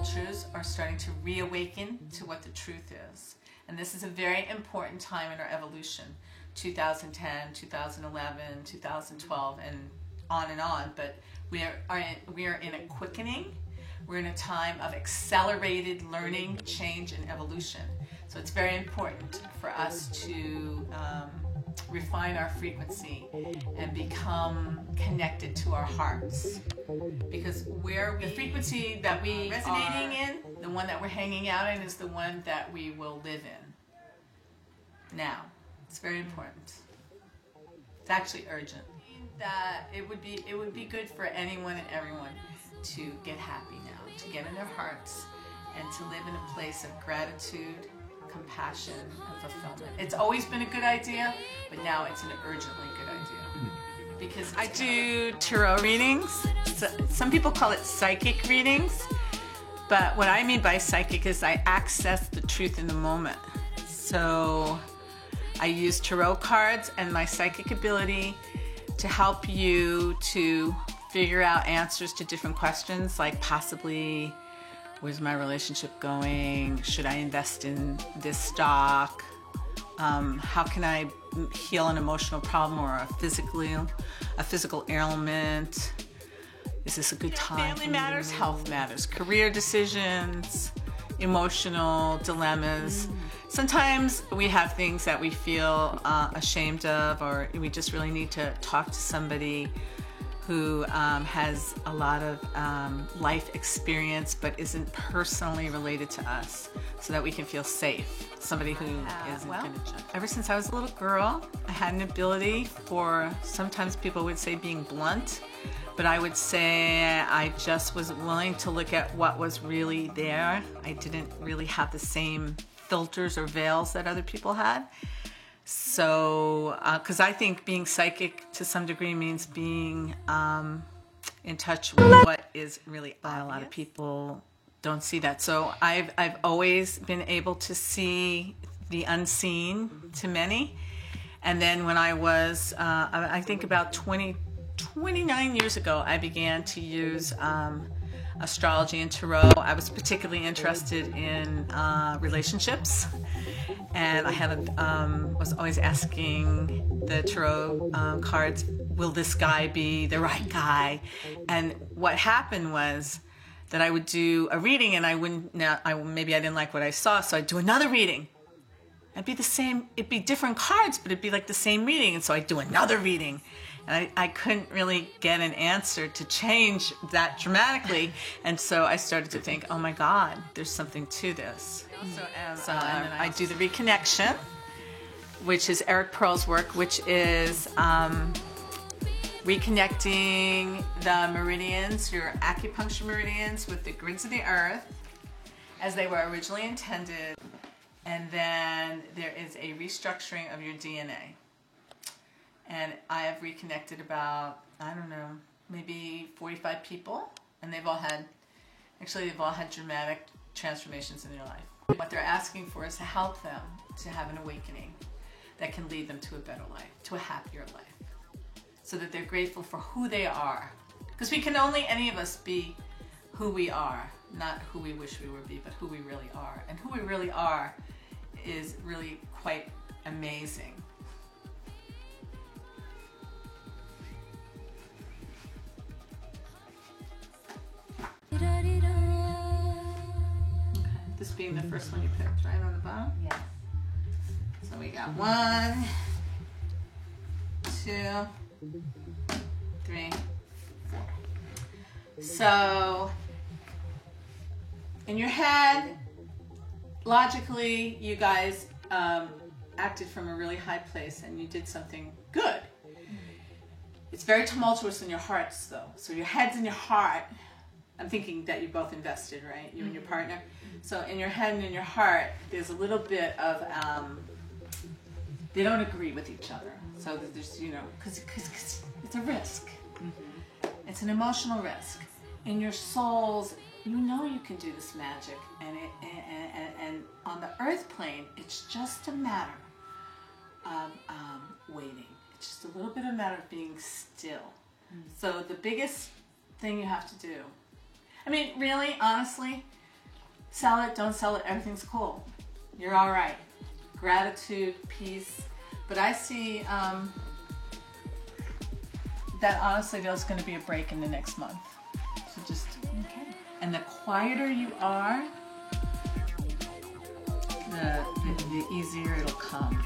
cultures are starting to reawaken to what the truth is. And this is a very important time in our evolution. 2010, 2011, 2012, and on. But we are in a quickening. We're in a time of accelerated learning, change, and evolution. So it's very important for us to refine our frequency and become connected to our hearts. Because the frequency that we are resonating in, the one that we're hanging out in, is the one that we will live in. Now, it's very important. It's actually urgent. That it would be good for anyone and everyone to get happy now, to get in their hearts, and to live in a place of gratitude, compassion, and fulfillment. It's always been a good idea, but now it's an urgently good idea. Because I do tarot readings. Some people call it psychic readings, but what I mean by psychic is I access the truth in the moment. So I use tarot cards and my psychic ability to help you to figure out answers to different questions, like possibly, where's my relationship going? Should I invest in this stock? How can I heal an emotional problem or a physical ailment? Is this a good time? Family matters, health matters, career decisions, emotional dilemmas. Sometimes we have things that we feel ashamed of, or we just really need to talk to somebody who has a lot of life experience but isn't personally related to us, so that we can feel safe. Somebody who isn't going to judge. Ever since I was a little girl, I had an ability for, sometimes people would say being blunt, but I would say I just was willing to look at what was really there. I didn't really have the same filters or veils that other people had. So, because I think being psychic to some degree means being in touch with what is really obvious. A lot of people don't see that. So I've always been able to see the unseen to many. And then when I was, I think about 29 years ago, I began to use astrology and tarot. I was particularly interested in relationships. And I was always asking the tarot cards, will this guy be the right guy? And what happened was that I would do a reading, and maybe I didn't like what I saw, so I'd do another reading. It'd be the same, it'd be different cards, but it'd be like the same reading, and so I'd do another reading. And I couldn't really get an answer to change that dramatically, and so I started to think, oh my God, there's something to this. So I do the reconnection, which is Eric Pearl's work, which is reconnecting the meridians, your acupuncture meridians, with the grids of the earth as they were originally intended. And then there is a restructuring of your DNA. And I have reconnected about, I don't know, maybe 45 people, and they've all had dramatic transformations in their life. What they're asking for is to help them to have an awakening that can lead them to a better life, to a happier life, so that they're grateful for who they are. Because we can only, any of us, be who we are, not who we wish we would be, but who we really are. And who we really are is really quite amazing. This being the first one you picked, right on the bottom? Yes. So we got 1, 2, 3, 4. So, in your head, logically, you guys acted from a really high place and you did something good. It's very tumultuous in your hearts, though. So your head's in your heart. I'm thinking that you both invested, right? You and your partner. So in your head and in your heart, there's a little bit of, they don't agree with each other. So there's, because it's a risk. It's an emotional risk. In your souls, you can do this magic. And on the earth plane, it's just a matter of waiting. It's just a little bit of a matter of being still. So the biggest thing you have to do, really, honestly, Sell it, don't sell it, everything's cool. You're all right. Gratitude, peace. But I see that honestly there's going to be a break in the next month. So just, okay. And the quieter you are, the easier it'll come.